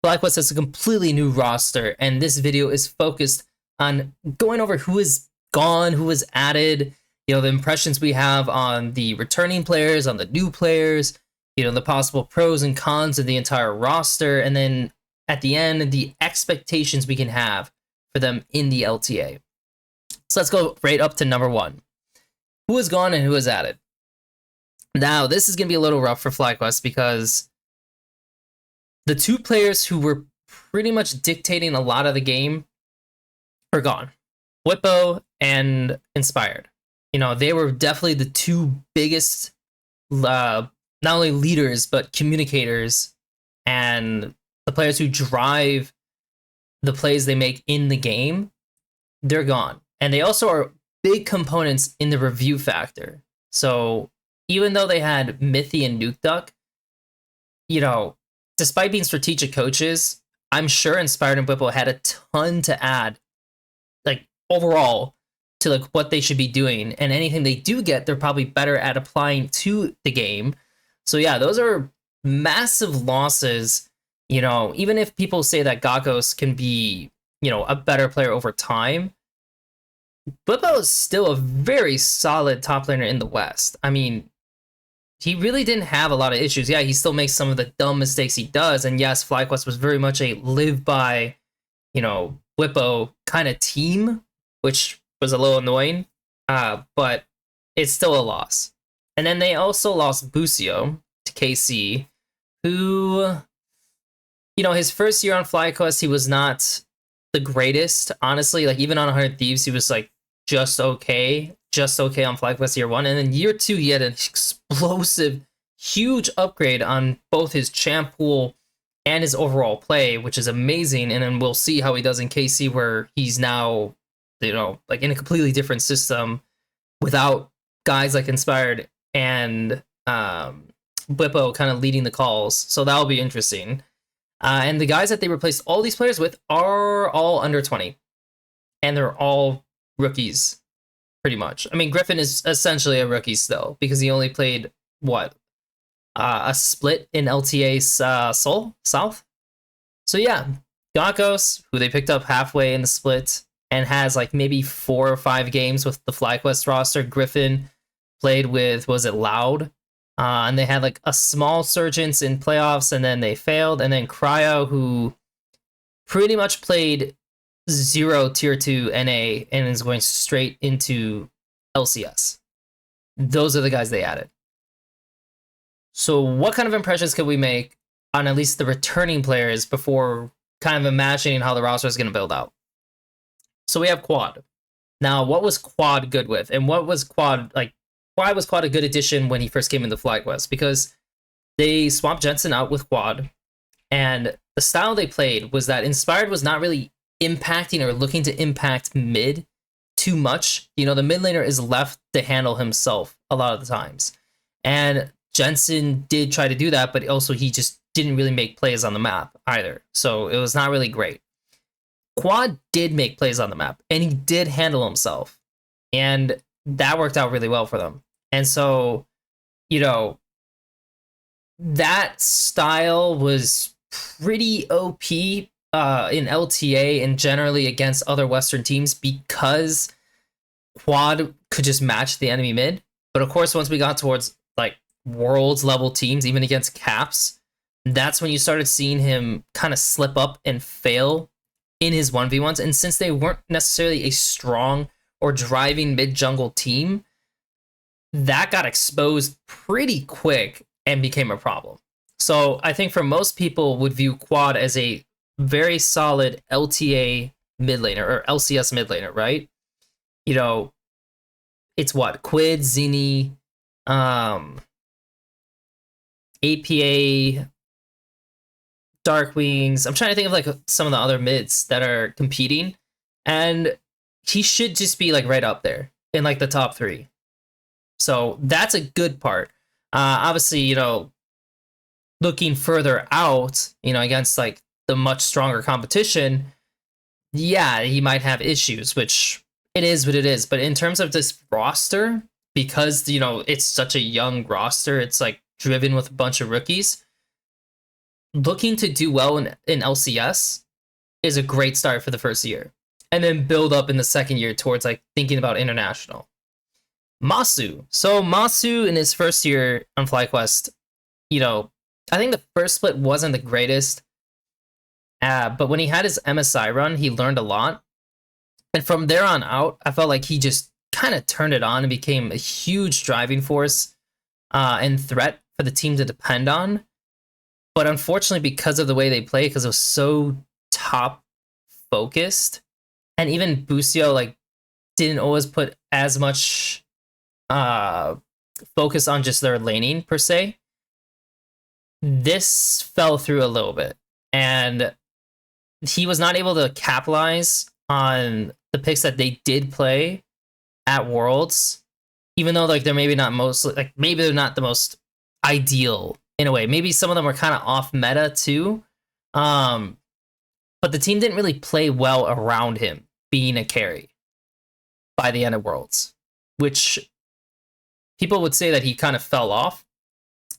FlyQuest has a completely new roster, and this video is focused on going over who is gone, who was added, the impressions we have on the returning players, on the new players, the possible pros and cons of the entire roster, and then at the end, the expectations we can have for them in the LTA. So let's go right up to number 1. Who is gone and who is added? Now, this is going to be a little rough for FlyQuest because the 2 players who were pretty much dictating a lot of the game are gone. Whippo and Inspired. They were definitely the 2 biggest, not only leaders, but communicators and the players who drive the plays they make in the game. They're gone. And they also are big components in the review factor. So even though they had Mithy and Nuke Duck, despite being strategic coaches, I'm sure Inspired and Whippo had a ton to add, overall, to what they should be doing. And anything they do get, they're probably better at applying to the game. So yeah, those are massive losses. Even if people say that Gakos can be, a better player over time, Whippo is still a very solid top laner in the West. I mean, he really didn't have a lot of issues. Yeah, he still makes some of the dumb mistakes he does. And yes, FlyQuest was very much a live by, Whippo kind of team, which was a little annoying. But it's still a loss. And then they also lost Busio to KC, who, his first year on FlyQuest, he was not the greatest. Honestly, even on 100 Thieves, he was just okay on FlyQuest year 1. And then year 2, he had an explosive, huge upgrade on both his champ pool and his overall play, which is amazing. And then we'll see how he does in KC, where he's now, in a completely different system without guys like Inspired and Whippo kind of leading the calls. So that'll be interesting. And the guys that they replaced all these players with are all under 20. And they're all rookies, pretty much. I mean, Griffin is essentially a rookie still, because he only played, a split in LTA's Seoul South? So yeah, Gakos, who they picked up halfway in the split, and has maybe 4 or 5 games with the FlyQuest roster. Griffin played with, was it Loud? And they had a small surgence in playoffs, and then they failed. And then Cryo, who pretty much played 0 tier 2 NA and is going straight into LCS. Those are the guys they added. So what kind of impressions can we make on at least the returning players before kind of imagining how the roster is going to build out? So we have Quad. Now, what was Quad good with? And what was Quad, why was Quad a good addition when he first came into FlyQuest? Because they swapped Jensen out with Quad, and the style they played was that Inspired was not really impacting or looking to impact mid too much. The mid laner is left to handle himself a lot of the times. And Jensen did try to do that, but also he just didn't really make plays on the map either. So it was not really great. Quad did make plays on the map, and he did handle himself. And that worked out really well for them. And so, that style was pretty OP in LTA and generally against other Western teams, because Quad could just match the enemy mid. But of course, once we got towards worlds level teams, even against Caps, that's when you started seeing him kind of slip up and fail in his 1v1s. And since they weren't necessarily a strong or driving mid jungle team, that got exposed pretty quick and became a problem. So I think for most people would view Quad as a very solid LTA mid laner or LCS mid laner, right? It's Quid, Zini, APA, Dark Wings. I'm trying to think of some of the other mids that are competing, and he should just be right up there in the top 3. So that's a good part. Obviously, looking further out, against the much stronger competition, yeah, he might have issues, which it is what it is. But in terms of this roster, because it's such a young roster, it's driven with a bunch of rookies, looking to do well in LCS is a great start for the first year, and then build up in the second year towards like thinking about international. Masu. So Masu in his first year on FlyQuest, you know, I think the first split wasn't the greatest, but when he had his MSI run, he learned a lot. And from there on out, I felt like he just kind of turned it on and became a huge driving force and threat for the team to depend on. But unfortunately, because of the way they play, because it was so top focused, and even Busio like didn't always put as much focus on just their laning per se, this fell through a little bit, and he was not able to capitalize on the picks that they did play at Worlds, even though like they're maybe not most like maybe they're not the most ideal in a way. Maybe some of them were kind of off meta too, but the team didn't really play well around him being a carry by the end of Worlds, which people would say that he kind of fell off.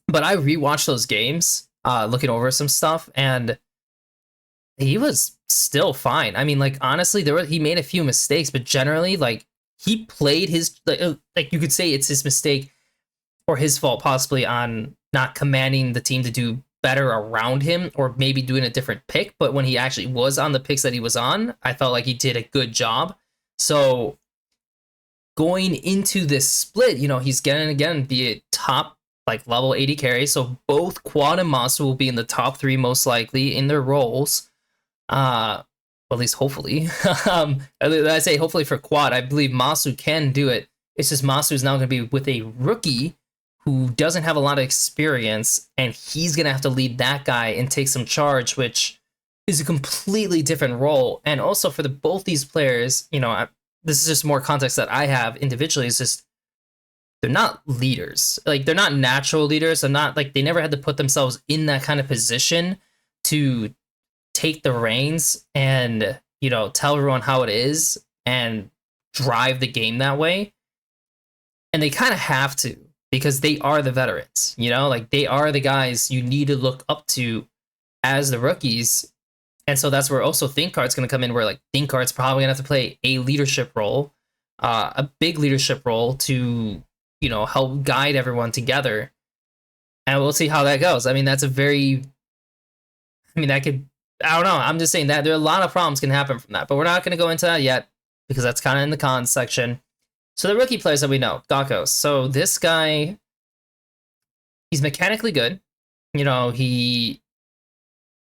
But I rewatched those games, looking over some stuff, and he was still fine. I mean, like honestly, he made a few mistakes, but generally, like he played his like you could say it's his mistake or his fault possibly on not commanding the team to do better around him, or maybe doing a different pick. But when he actually was on the picks that he was on, I felt like he did a good job. So going into this split, you know, he's gonna again be a top like level 80 carry. So both Quad and Masu will be in the top 3 most likely in their roles. At least hopefully. I say hopefully for Quad. I believe Masu can do it. It's just Masu is now going to be with a rookie who doesn't have a lot of experience, and he's going to have to lead that guy and take some charge, which is a completely different role. And also for both these players, you know, this is just more context that I have individually. It's just they're not leaders. Like they're not natural leaders. They're not like they never had to put themselves in that kind of position to take the reins and, you know, tell everyone how it is and drive the game that way. And they kind of have to, because they are the veterans, you know, like they are the guys you need to look up to as the rookies. And so that's where also ThinkCard's going to come in, where like ThinkCard's probably going to have to play a leadership role, a big leadership role to, you know, help guide everyone together. And we'll see how that goes. I mean, that could, I don't know. I'm just saying that there are a lot of problems can happen from that, but we're not going to go into that yet because that's kind of in the cons section. So the rookie players that we know, Gakos. So this guy, he's mechanically good. You know, he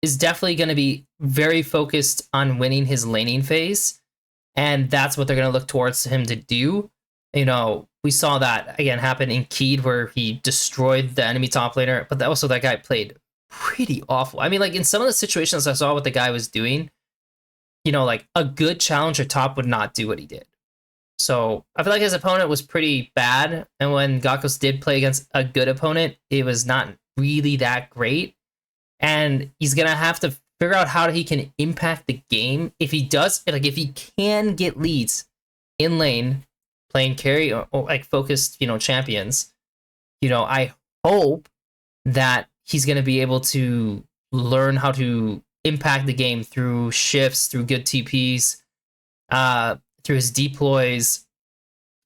is definitely going to be very focused on winning his laning phase, and that's what they're going to look towards him to do. You know, we saw that again happen in Keed, where he destroyed the enemy top laner, but also that guy played pretty awful. I mean, like in some of the situations I saw what the guy was doing, you know, like a good challenger top would not do what he did. So I feel like his opponent was pretty bad, and when Gakos did play against a good opponent, it was not really that great. And he's gonna have to figure out how he can impact the game. If he does, like if he can get leads in lane, playing carry or like focused, you know, champions, you know, I hope that he's gonna be able to learn how to impact the game through shifts, through good TPs, through his deploys.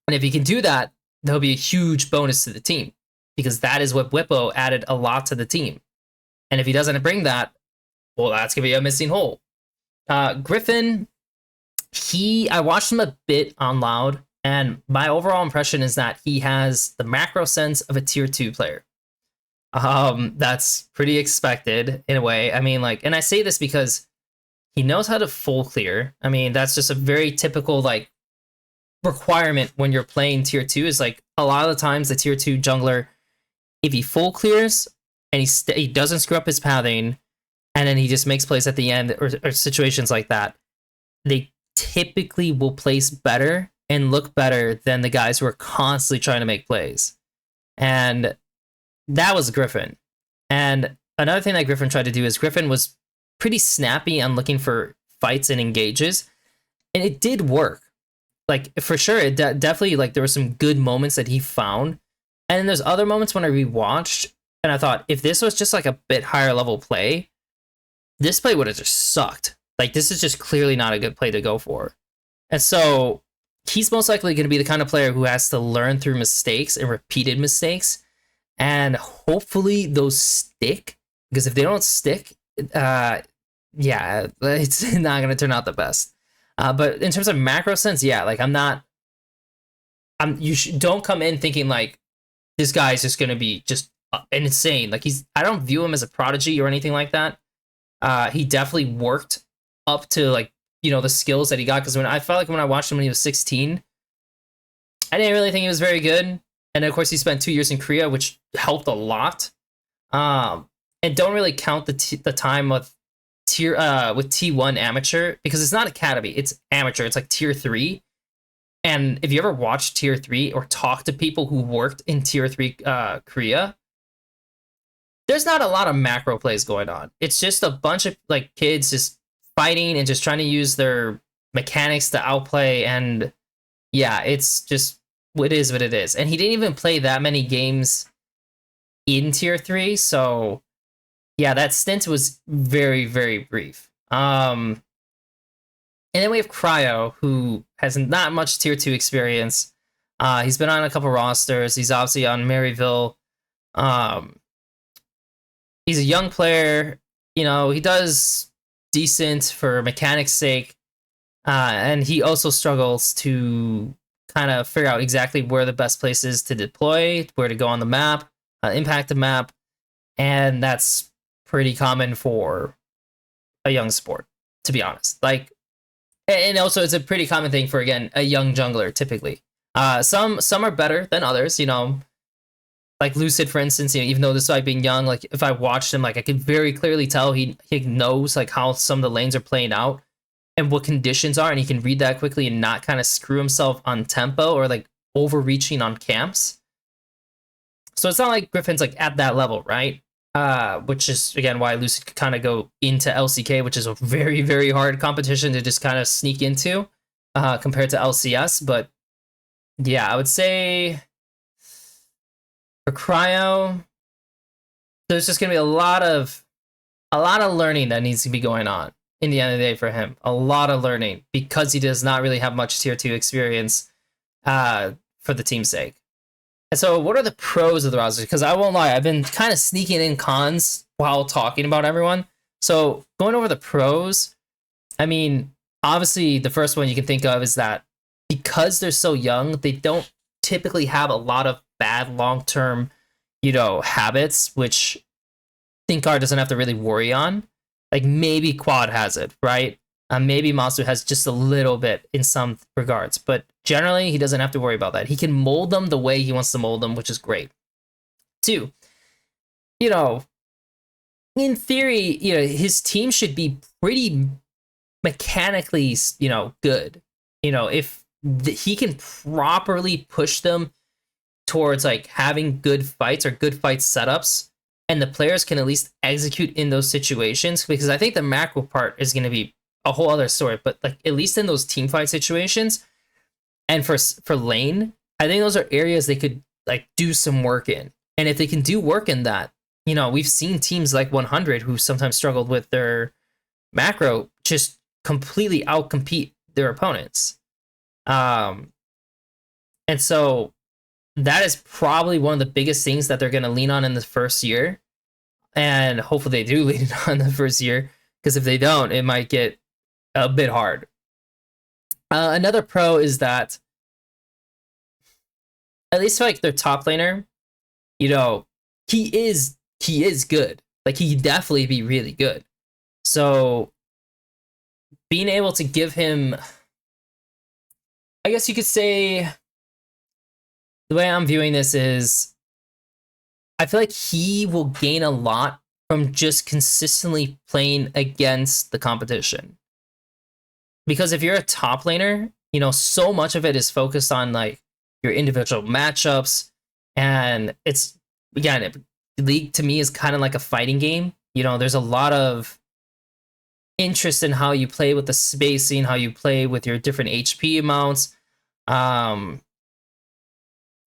And if he can do that, there'll be a huge bonus to the team, because that is what Whippo added a lot to the team. And if he doesn't bring that, well, that's going to be a missing hole. Griffin, I watched him a bit on Loud, and my overall impression is that he has the macro sense of a tier 2 player. That's pretty expected in a way. I mean, like, and I say this because he knows how to full clear. I mean, that's just a very typical, like, requirement when you're playing tier 2 is like a lot of the times the tier 2 jungler, if he full clears and he doesn't screw up his pathing, and then he just makes plays at the end, or situations like that, they typically will place better and look better than the guys who are constantly trying to make plays. And that was Griffin. And another thing that Griffin tried to do is Griffin was pretty snappy on looking for fights and engages, and it did work. Like, for sure, it definitely, like, there were some good moments that he found. And then there's other moments when I rewatched, and I thought, if this was just, like, a bit higher level play, this play would have just sucked. Like, this is just clearly not a good play to go for. And so he's most likely going to be the kind of player who has to learn through mistakes and repeated mistakes. And hopefully those stick, because if they don't stick, yeah, it's not going to turn out the best. But in terms of macro sense, yeah, like don't come in thinking like this guy's just going to be just insane. Like I don't view him as a prodigy or anything like that. He definitely worked up to like, the skills that he got. Because when I felt like when I watched him when he was 16, I didn't really think he was very good. And of course, he spent 2 years in Korea, which helped a lot. And don't really count the time with with T1 amateur, because it's not academy, it's amateur. It's like tier 3. And if you ever watch tier 3 or talk to people who worked in tier 3 Korea, there's not a lot of macro plays going on. It's just a bunch of like kids just fighting and just trying to use their mechanics to outplay. And yeah, it's just it is what it is. And he didn't even play that many games in tier 3, so yeah, that stint was very, very brief. And then we have Cryo, who has not much tier 2 experience. He's been on a couple rosters. He's obviously on Maryville. He's a young player. He does decent for mechanics' sake. And he also struggles to kind of figure out exactly where the best place is to deploy, where to go on the map, impact the map. And that's pretty common for a young sport, to be honest. Like, and also it's a pretty common thing for, again, a young jungler typically. Some are better than others, like Lucid, for instance. Even though despite being young, like if I watched him, like I could very clearly tell he knows like how some of the lanes are playing out and what conditions are, and he can read that quickly and not kind of screw himself on tempo or like overreaching on camps. So it's not like Griffin's like at that level, right? Which is, again, why Lucid could kind of go into LCK, which is a very, very hard competition to just kind of sneak into compared to LCS. But yeah, I would say for Cryo, there's just going to be a lot of learning that needs to be going on in the end of the day for him. A lot of learning, because he does not really have much tier 2 experience for the team's sake. And so what are the pros of the roster? Because I won't lie, I've been kind of sneaking in cons while talking about everyone. So going over the pros, I mean, obviously the first one you can think of is that because they're so young, they don't typically have a lot of bad long-term, habits, which Thinkar doesn't have to really worry on. Like maybe Quad has it, right? Maybe Masu has just a little bit in some regards, but generally he doesn't have to worry about that. He can mold them the way he wants to mold them, which is great. 2, in theory, his team should be pretty mechanically, good. If he can properly push them towards like having good fights or good fight setups, and the players can at least execute in those situations, because I think the macro part is going to be a whole other story, but like at least in those team fight situations and for lane, I think those are areas they could like do some work in. And if they can do work in that, we've seen teams like 100 who sometimes struggled with their macro just completely outcompete their opponents. And so that is probably one of the biggest things that they're going to lean on in the first year. And hopefully they do lean on the first year, because if they don't, it might get a bit hard. Another pro is that at least for like their top laner, he is good. Like he could definitely be really good. So being able to give him, I guess you could say, the way I'm viewing this is, I feel like he will gain a lot from just consistently playing against the competition. Because if you're a top laner, so much of it is focused on like your individual matchups, and it's, again, League to me is kind of like a fighting game. There's a lot of interest in how you play with the spacing, how you play with your different HP amounts.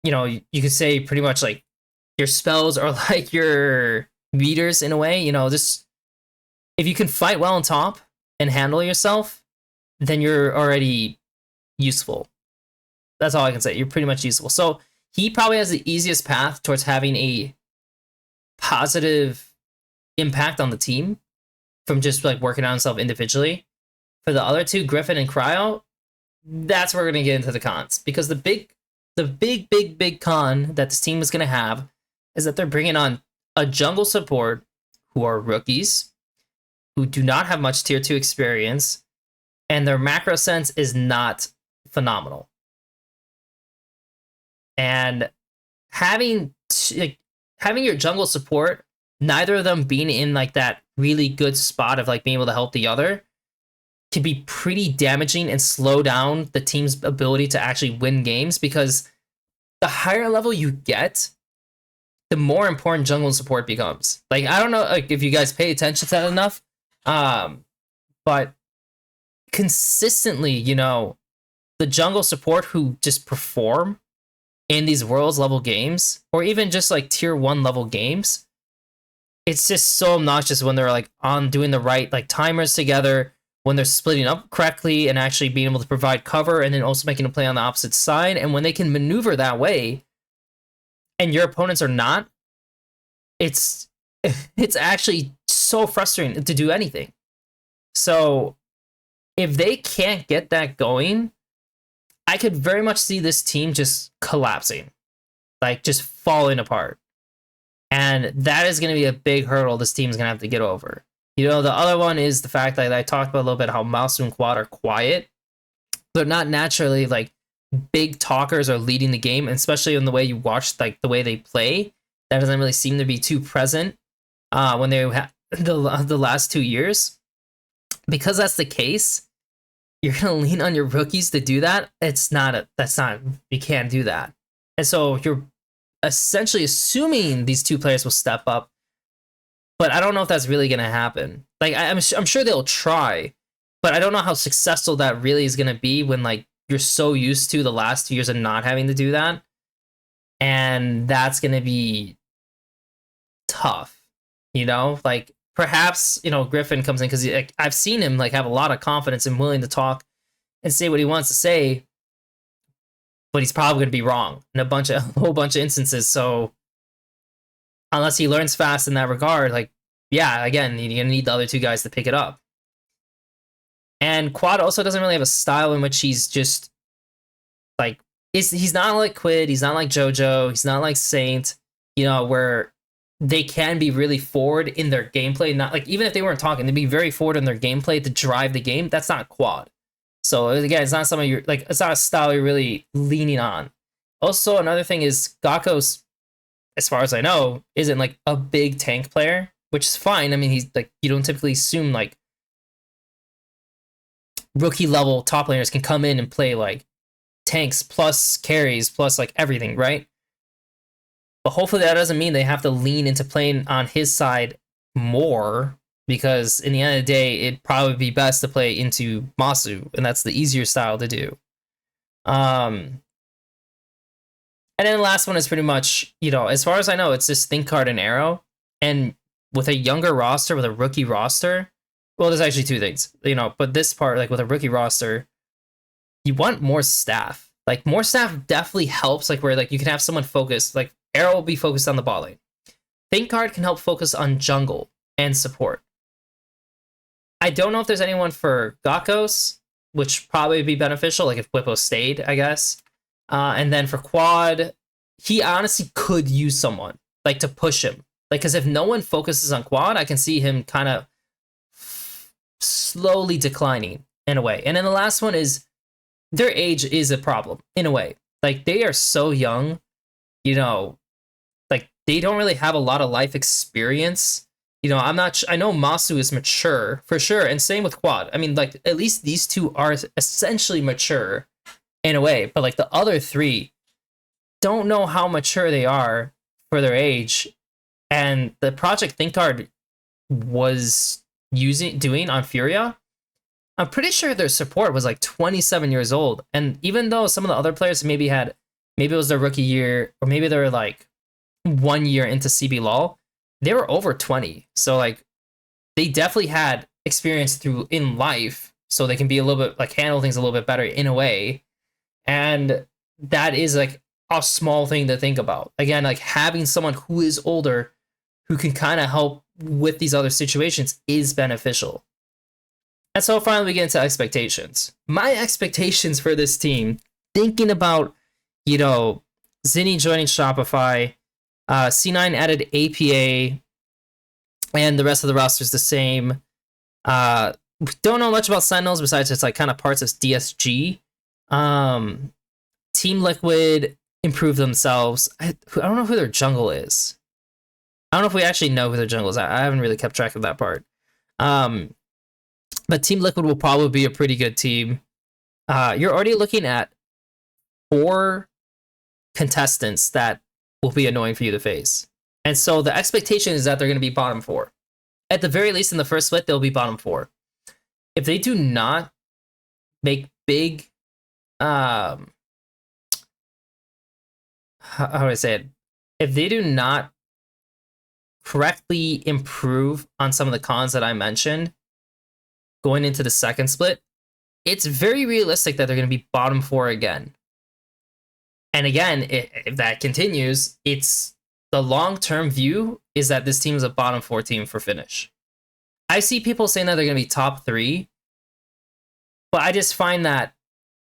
You could say pretty much like your spells are like your meters in a way. Just if you can fight well on top and handle yourself, then you're already useful. That's all I can say. You're pretty much useful. So he probably has the easiest path towards having a positive impact on the team from just like working on himself individually. For the other two, Griffin and Cryo, that's where we're gonna get into the cons, because the big con that this team is gonna have is that they're bringing on a jungle support who are rookies, who do not have much tier 2 experience, and their macro sense is not phenomenal. And having your jungle support, neither of them being in like that really good spot of like being able to help the other, can be pretty damaging and slow down the team's ability to actually win games, because the higher level you get, the more important jungle support becomes. Like, I don't know like if you guys pay attention to that enough, but consistently, you know, the jungle support who just perform in these worlds level games, or even just like tier 1 level games, it's just so obnoxious when they're like on doing the right like timers together, when they're splitting up correctly and actually being able to provide cover, and then also making a play on the opposite side. And when they can maneuver that way and your opponents are not, it's actually so frustrating to do anything. So if they can't get that going, I could very much see this team just collapsing, like just falling apart. And that is going to be a big hurdle this team's going to have to get over. You know, the other one is the fact that I talked about a little bit how Masu and Quad are quiet. They're not naturally like big talkers or leading the game, especially in the way you watch like the way they play. That doesn't really seem to be too present when they had the last 2 years. Because that's the case, you're gonna lean on your rookies to do that. You can't do that. And so you're essentially assuming these two players will step up, but I don't know if that's really gonna happen. Like I'm sure they'll try, but I don't know how successful that really is gonna be when like you're so used to the last 2 years of not having to do that, and that's gonna be tough. You know, like perhaps, you know, Griffin comes in because like, I've seen him like have a lot of confidence and willing to talk and say what he wants to say, but he's probably going to be wrong in a whole bunch of instances. So unless he learns fast in that regard, like, yeah, again, you're going to need the other two guys to pick it up. And Quad also doesn't really have a style in which he's just like, he's not like Quid, he's not like JoJo, he's not like Saint, you know, where they can be really forward in their gameplay. Not like, even if they weren't talking, they'd be very forward in their gameplay to drive the game. That's not Quad. So again, it's not something you're like, it's not a style you're really leaning on. Also, another thing is Gakko's, as far as I know, isn't like a big tank player, which is fine. I mean, he's like, you don't typically assume like rookie level top laners can come in and play like tanks plus carries plus like everything, right? But hopefully that doesn't mean they have to lean into playing on his side more, because in the end of the day, it'd probably be best to play into Masu, and that's the easier style to do. And then the last one is pretty much, you know, as far as I know, it's just ThinkCard and Arrow. And with a younger roster, with a rookie roster, well, there's actually two things, you know, but this part, like with a rookie roster, you want more staff. Like more staff definitely helps, like where like you can have someone focused, like Arrow will be focused on the bot lane. ThinkCard can help focus on jungle and support. I don't know if there's anyone for Gakkos, which probably would be beneficial, like if Whippo stayed, I guess. And then for Quad, he honestly could use someone like to push him. Like, because if no one focuses on Quad, I can see him kind of slowly declining in a way. And then the last one is their age is a problem in a way. Like they are so young, you know, like they don't really have a lot of life experience. You know, I know Masu is mature for sure. And same with Quad. I mean, like at least these two are essentially mature in a way, but like the other three don't know how mature they are for their age. And the project ThinkCard was doing on Furia, I'm pretty sure their support was like 27 years old. And even though some of the other players maybe it was their rookie year, or maybe they were like 1 year into CB LOL, they were over 20. So like they definitely had experience through in life, so they can be a little bit like handle things a little bit better in a way. And that is like a small thing to think about. Again, like having someone who is older who can kind of help with these other situations is beneficial. And so finally we get into expectations. My expectations for this team, thinking about, you know, Zinni joining Shopify, C9 added APA, and the rest of the roster is the same. We don't know much about Sentinels besides it's like kind of parts of DSG. Team Liquid improved themselves. I don't know who their jungle is. I don't know if we actually know who their jungle is. I haven't really kept track of that part. But Team Liquid will probably be a pretty good team. You're already looking at 4 contestants that will be annoying for you to face. And so the expectation is that they're going to be bottom 4. At the very least, in the first split, they'll be bottom 4. If they do not make big, how do I say it? If they do not correctly improve on some of the cons that I mentioned going into the second split, it's very realistic that they're going to be bottom 4 again. And again, if that continues, it's the long-term view is that this team is a bottom 4 team for finish. I see people saying that they're going to be top 3, but I just find that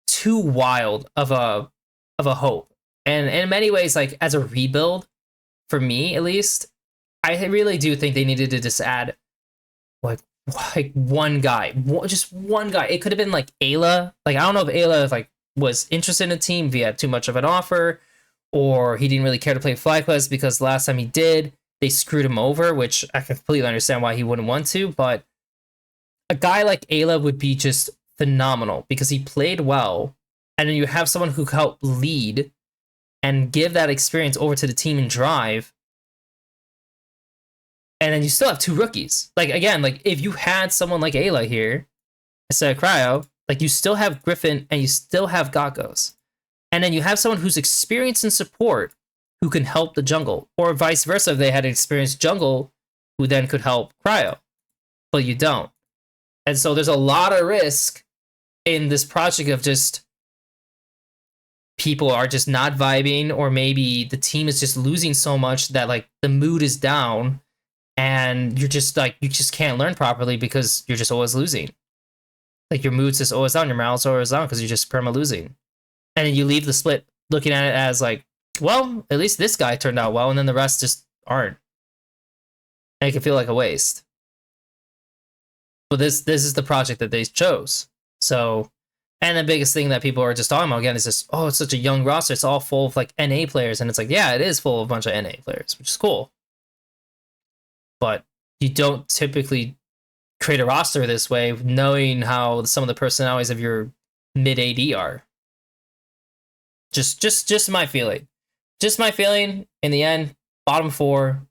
too wild of a hope. And in many ways, like as a rebuild, for me at least, I really do think they needed to just add like one guy, just one guy. It could have been like Ayla. Like I don't know if Ayla like was interested in a team, if he had too much of an offer, or he didn't really care to play FlyQuest because last time he did, they screwed him over, which I completely understand why he wouldn't want to. But a guy like Ayla would be just phenomenal because he played well, and then you have someone who can help lead and give that experience over to the team and drive. And then you still have 2 rookies. Like, again, like if you had someone like Ayla here instead of Cryo, like you still have Griffin and you still have Gakos. And then you have someone who's experienced in support who can help the jungle. Or vice versa, if they had an experienced jungle who then could help Cryo. But you don't. And so there's a lot of risk in this project of just people are just not vibing, or maybe the team is just losing so much that like the mood is down and you're just like, you just can't learn properly because you're just always losing. Like your mood's just always down, your morale's always down because you're just perma losing. And then you leave the split looking at it as like, well, at least this guy turned out well, and then the rest just aren't. And it can feel like a waste. But this is the project that they chose. So, and the biggest thing that people are just talking about again is just, oh, it's such a young roster. It's all full of like NA players. And it's like, yeah, it is full of a bunch of NA players, which is cool. But you don't typically create a roster this way, knowing how some of the personalities of your mid AD are. Just my feeling. Just my feeling. In the end, bottom 4.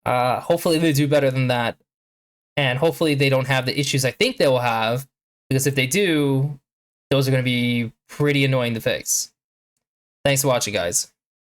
Hopefully they do better than that. And hopefully they don't have the issues I think they will have. Because if they do, those are going to be pretty annoying to fix. Thanks for watching, guys.